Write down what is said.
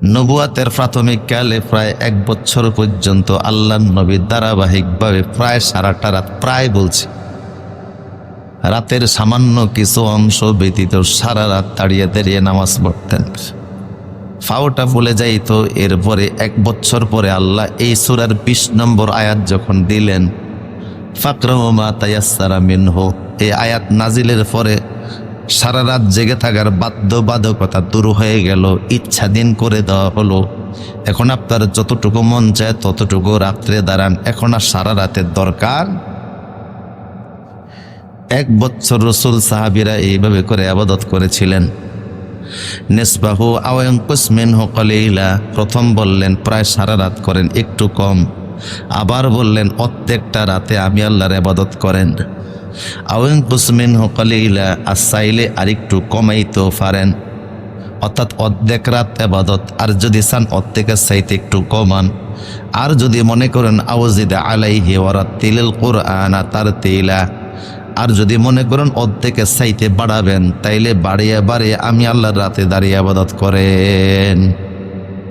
নবুয়াতের প্রাথমিক কালে প্রায় 1 বছর পর্যন্ত আল্লাহর নবী ধারাবাহিকভাবে প্রায় সারাটা রাত, প্রায় বলছি, রাতের সামান্য কিছু অংশ ব্যতীত সারা রাত দাঁড়িয়ে দাঁড়িয়ে নামাজ পড়তেন। ফাওটা ভুলে যাইত। এরপরে 1 বছর পরে আল্লাহ এই সূরার 20 নম্বর আয়াত যখন দিলেন, ফাকরাউ মা তায়াসসারা মিনহু, এই আয়াত নাজিলের পরে সারা রাত জেগে থাকার বাধ্যবাধকতা দূর হয়ে গেল, ইচ্ছাধীন করে দেওয়া হলো। এখন আপনার যতটুকু মন চায় ততটুকু রাত্রে দাঁড়ান, এখন আর সারা রাতের দরকার। 1 বছর রাসূল সাহাবীরা এইভাবে করে ইবাদত করেছিলেন। নিসবাহু আও ইয়ানকুস মিনহু কলিলা, প্রথম বললেন প্রায় সারা রাত করেন, একটু কম। আবার বললেন প্রত্যেকটা রাতে আমি আল্লাহর ইবাদত করেন। আও ইয়ানকুস মিনহু কলিলা, আর চাইলে আরেকটু কমাইতেও পারেন, অর্থাৎ অর্ধেক রাত ইবাদত, আর যদি চান অর্ধেকের চাইতে একটু কমান। আর যদি মনে করেন আওজিদ আলাইহি ওয়ারাতিলিল কুরআনা তারতিলা, আর যদি মনে করেন অর্ধেকের চাইতে বাড়াবেন, তাইলে বাড়িয়ে বাড়িয়ে আমি আল্লাহর রাতে দাঁড়িয়ে ইবাদত করেন।